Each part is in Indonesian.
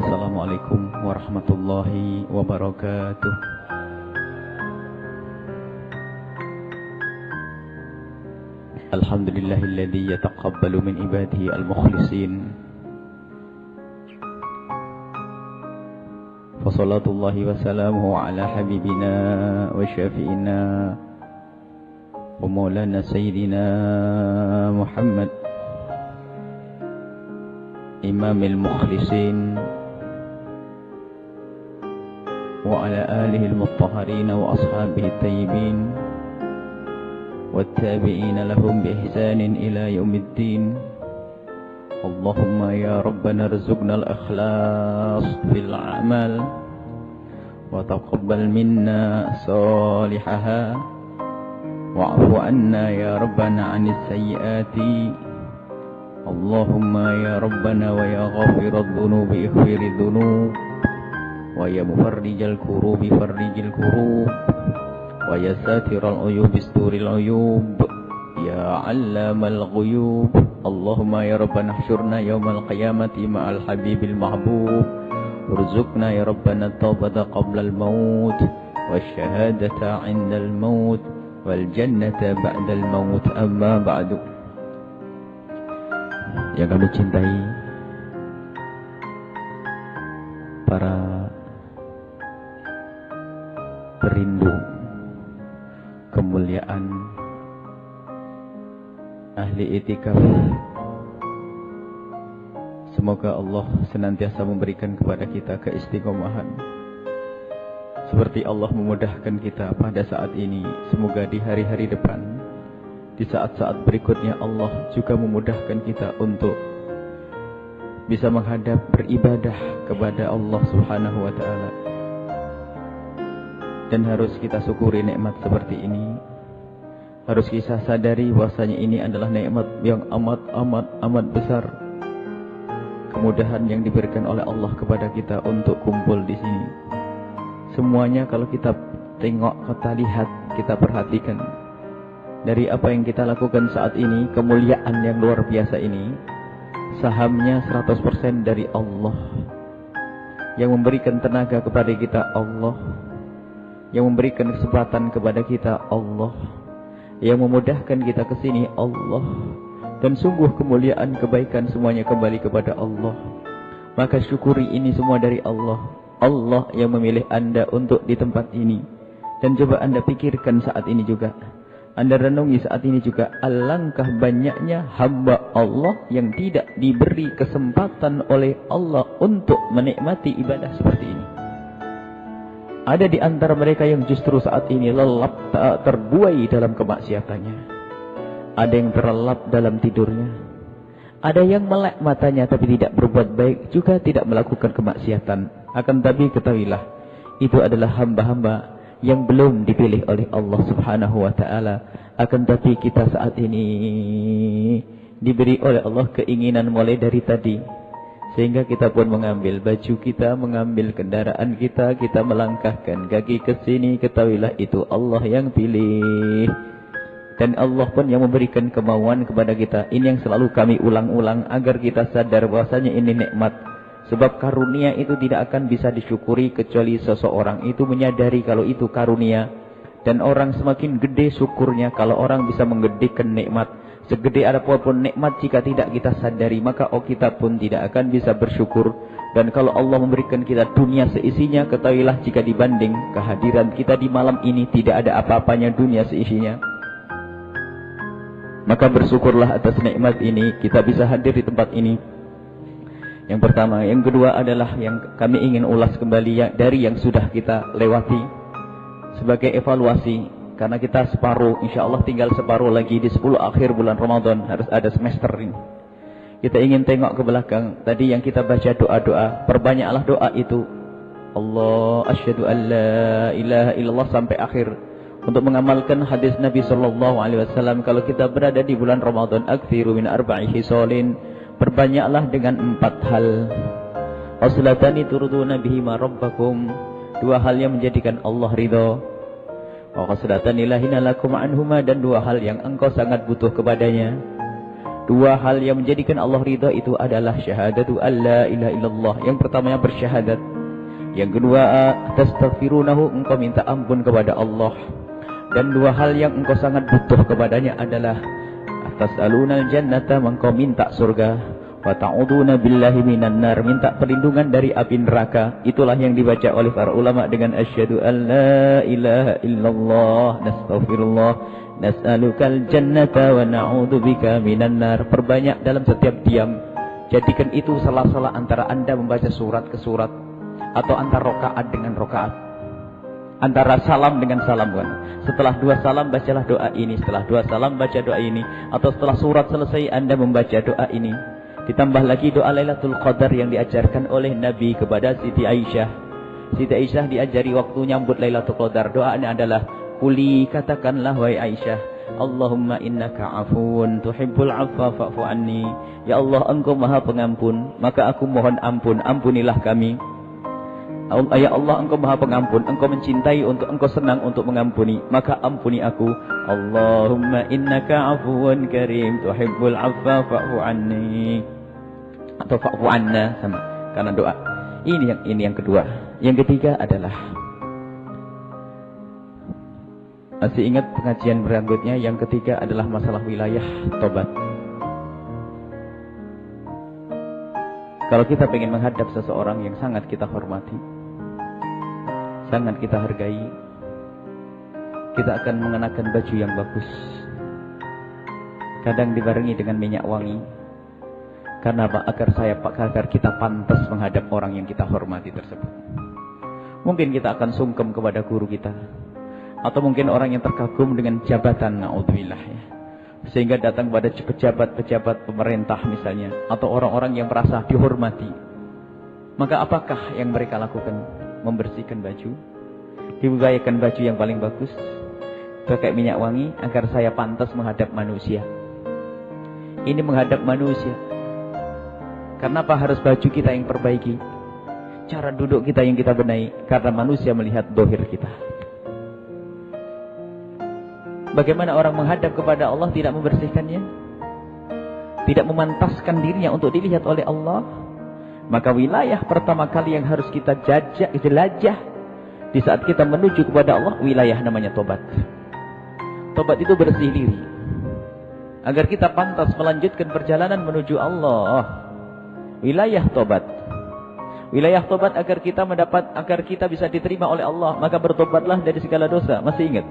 Assalamualaikum warahmatullahi wabarakatuh. Alhamdulillahilladzi yataqabbalu min ibadihi al-mukhlisin. Wassalatullahi wassalamuhu ala habibina wa syafi'ina wa maulana sayyidina Muhammad imamil mukhlisin wa ala alihi al-mutahharin wa ashabihi at-tayyibin والتابعين لهم بإحسان إلى يوم الدين. اللهم يا ربنا ارزقنا الإخلاص في الأعمال وتقبل منا صالحها واعف عنا يا ربنا عن السيئات. اللهم يا ربنا ويا غافر الذنوب اغفر الذنوب ويا مفرج الكروب فرج الكروب ويا ساتر العيوب استور العيوب يا علام الغيوب. اللهم يا ربنا احشرنا يوم القيامة مع الحبيب المحبوب وارزقنا يا ربنا التوبة قبل الموت والشهادة عند الموت والجنة بعد الموت. أما بعد. Yang kami cintai para perindu kemuliaan ahli itikaf, semoga Allah senantiasa memberikan kepada kita keistiqomahan seperti Allah memudahkan kita pada saat ini. Semoga di hari-hari depan, di saat-saat berikutnya, Allah juga memudahkan kita untuk bisa menghadap beribadah kepada Allah Subhanahu wa ta'ala. Dan harus kita syukuri nikmat seperti ini. Harus kita sadari bahwasanya ini adalah nikmat yang amat besar. Kemudahan yang diberikan oleh Allah kepada kita untuk kumpul di sini. Semuanya kalau kita tengok, kita lihat, kita perhatikan dari apa yang kita lakukan saat ini, kemuliaan yang luar biasa ini, sahamnya 100% dari Allah. Yang memberikan tenaga kepada kita Allah. Yang memberikan kesempatan kepada kita Allah. Yang memudahkan kita ke sini Allah. Dan sungguh kemuliaan kebaikan semuanya kembali kepada Allah. Maka syukuri ini semua dari Allah. Allah yang memilih Anda untuk di tempat ini. Dan coba Anda pikirkan saat ini juga. Anda renungi saat ini juga. Alangkah banyaknya hamba Allah yang tidak diberi kesempatan oleh Allah untuk menikmati ibadah seperti ini. Ada di antara mereka yang justru saat ini lelap terbuai dalam kemaksiatannya. Ada yang terlelap dalam tidurnya. Ada yang melek matanya tapi tidak berbuat baik, juga tidak melakukan kemaksiatan. Akan tapi ketahuilah, itu adalah hamba-hamba yang belum dipilih oleh Allah Subhanahu wa ta'ala. Akan tapi kita saat ini diberi oleh Allah keinginan mulai dari tadi. Sehingga kita pun mengambil baju kita, mengambil kendaraan kita, kita melangkahkan kaki ke sini. Ketahuilah itu Allah yang pilih. Dan Allah pun yang memberikan kemauan kepada kita. Ini yang selalu kami ulang-ulang agar kita sadar bahwasanya ini nikmat. Sebab karunia itu tidak akan bisa disyukuri kecuali seseorang itu menyadari kalau itu karunia. Dan orang semakin gede syukurnya kalau orang bisa menggedekan nikmat. Segede apapun nikmat, jika tidak kita sadari, maka kita pun tidak akan bisa bersyukur. Dan kalau Allah memberikan kita dunia seisinya, ketahuilah jika dibanding kehadiran kita di malam ini, tidak ada apa-apanya dunia seisinya. Maka bersyukurlah atas nikmat ini, kita bisa hadir di tempat ini. Yang pertama. Yang kedua adalah yang kami ingin ulas kembali dari yang sudah kita lewati sebagai evaluasi. Karena kita separuh, insya Allah tinggal separuh lagi di 10 akhir bulan Ramadan. Harus ada semester ini. Kita ingin tengok ke belakang. Tadi yang kita baca doa-doa. Perbanyaklah doa itu. Allah asyhadu an la ilaha illallah sampai akhir. Untuk mengamalkan hadis Nabi SAW. Kalau kita berada di bulan Ramadan. Aktsiru min arba'i hisalin. Perbanyaklah dengan 4 hal. Waslatani turduna bihima rabbakum. 2 hal yang menjadikan Allah ridha. Wa qaslatan ilahina lakum anhuma, dan 2 hal yang engkau sangat butuh kepadanya. Dua hal yang menjadikan Allah ridha itu adalah syahadatu alla ilaha illallah. Yang pertamanya bersyahadat. Yang kedua, tastaghfirunahu, engkau minta ampun kepada Allah. Dan dua hal yang engkau sangat butuh kepadanya adalah tas'alunal jannata, engkau minta surga. Wa ta'uduna billahi minan nar, minta perlindungan dari api neraka. Itulah yang dibaca oleh para ulama dengan asyhadu an la ilaha illallah, nastaghfirullah, nas'alukal jannata wa na'udzubika minan nar. Perbanyak dalam setiap diam. Jadikan itu salah-salah antara Anda membaca surat ke surat, atau antara rakaat dengan rakaat, antara salam dengan salam kan. Setelah dua salam bacalah doa ini, setelah dua salam baca doa ini, atau setelah surat selesai Anda membaca doa ini. Ditambah lagi doa Lailatul Qadar yang diajarkan oleh Nabi kepada Siti Aisyah. Siti Aisyah diajari waktu nyambut Lailatul Qadar, doanya adalah kuli, katakanlah wahai Aisyah, Allahumma innaka afuun tuhibbul afwa fa'fu anni. Ya Allah, engkau maha pengampun, maka aku mohon ampun, ampunilah kami. Ya Allah, engkau maha pengampun, engkau mencintai untuk engkau senang untuk mengampuni, maka ampuni aku. Allahumma innaka afuun karim tuhibbul afwa fa'fu anni, atau fa'fu anna, sama karena doa. Ini yang kedua. Yang ketiga adalah, masih ingat pengajian berikutnya, yang ketiga adalah masalah wilayah tobat. Kalau kita ingin menghadap seseorang yang sangat kita hormati, sangat kita hargai, kita akan mengenakan baju yang bagus, kadang dibarengi dengan minyak wangi. Karena apa? Agar kita pantas menghadap orang yang kita hormati tersebut. Mungkin kita akan sungkem kepada guru kita, atau mungkin orang yang terkagum dengan jabatan, naudzubillah ya, sehingga datang kepada pejabat-pejabat pemerintah misalnya, atau orang-orang yang merasa dihormati. Maka apakah yang mereka lakukan? Membersihkan baju, dibukakan baju yang paling bagus, pakai minyak wangi, agar saya pantas menghadap manusia. Ini menghadap manusia. Karena apa harus baju kita yang perbaiki, cara duduk kita yang kita benahi, karena manusia melihat dohir kita. Bagaimana orang menghadap kepada Allah tidak membersihkannya, tidak memantaskan dirinya untuk dilihat oleh Allah? Maka wilayah pertama kali yang harus kita jelajah di saat kita menuju kepada Allah, wilayah namanya tobat. Tobat itu bersih diri, agar kita pantas melanjutkan perjalanan menuju Allah. Wilayah tobat. Wilayah tobat agar kita bisa diterima oleh Allah. Maka bertobatlah dari segala dosa. Masih ingat?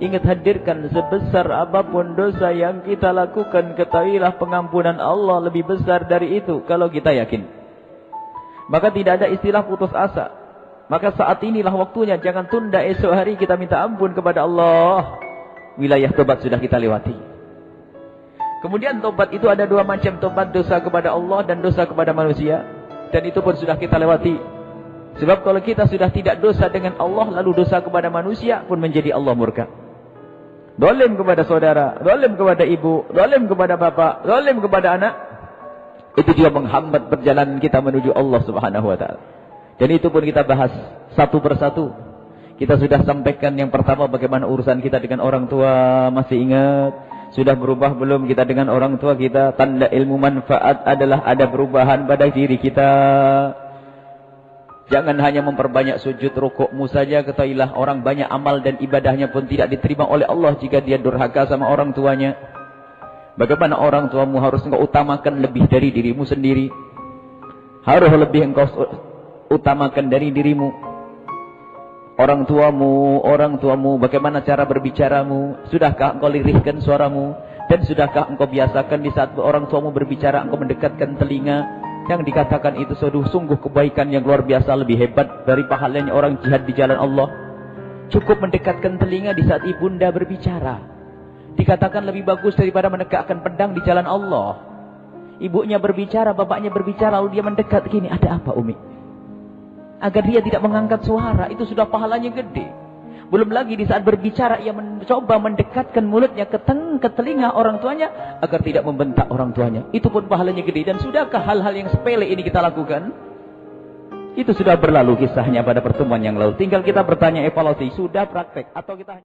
Ingat, hadirkan sebesar apapun dosa yang kita lakukan, ketahuilah pengampunan Allah lebih besar dari itu kalau kita yakin. Maka tidak ada istilah putus asa. Maka saat inilah waktunya, jangan tunda esok hari kita minta ampun kepada Allah. Wilayah tobat sudah kita lewati. Kemudian tobat itu ada dua macam, tobat dosa kepada Allah dan dosa kepada manusia. Dan itu pun sudah kita lewati. Sebab kalau kita sudah tidak dosa dengan Allah, lalu dosa kepada manusia pun menjadi Allah murka. Zalim kepada saudara, zalim kepada ibu, zalim kepada bapak, zalim kepada anak, itu juga menghambat perjalanan kita menuju Allah Subhanahu wa taala. Dan itu pun kita bahas satu persatu. Kita sudah sampaikan yang pertama bagaimana urusan kita dengan orang tua, masih ingat? Sudah berubah belum kita dengan orang tua kita? Tanda ilmu manfaat adalah ada perubahan pada diri kita. Jangan hanya memperbanyak sujud rukukmu saja, ketahuilah orang banyak amal dan ibadahnya pun tidak diterima oleh Allah jika dia durhaka sama orang tuanya. Bagaimana orang tuamu harus engkau utamakan lebih dari dirimu sendiri. Harus lebih engkau utamakan dari dirimu. Orang tuamu, bagaimana cara berbicaramu? Sudahkah engkau lirihkan suaramu? Dan sudahkah engkau biasakan di saat orang tuamu berbicara, engkau mendekatkan telinga? Yang dikatakan itu sungguh kebaikan yang luar biasa, lebih hebat dari pahalanya orang jihad di jalan Allah. Cukup mendekatkan telinga di saat ibunda berbicara. Dikatakan lebih bagus daripada menegakkan pedang di jalan Allah. Ibunya berbicara, bapaknya berbicara, lalu dia mendekat gini, ada apa Umi? Agar dia tidak mengangkat suara, itu sudah pahalanya gede. Belum lagi di saat berbicara, ia mencoba mendekatkan mulutnya ke telinga orang tuanya, agar tidak membentak orang tuanya. Itu pun pahalanya gede. Dan sudahkah hal-hal yang sepele ini kita lakukan? Itu sudah berlalu kisahnya pada pertemuan yang lalu. Tinggal kita bertanya, evaluasi, sudah praktek atau kita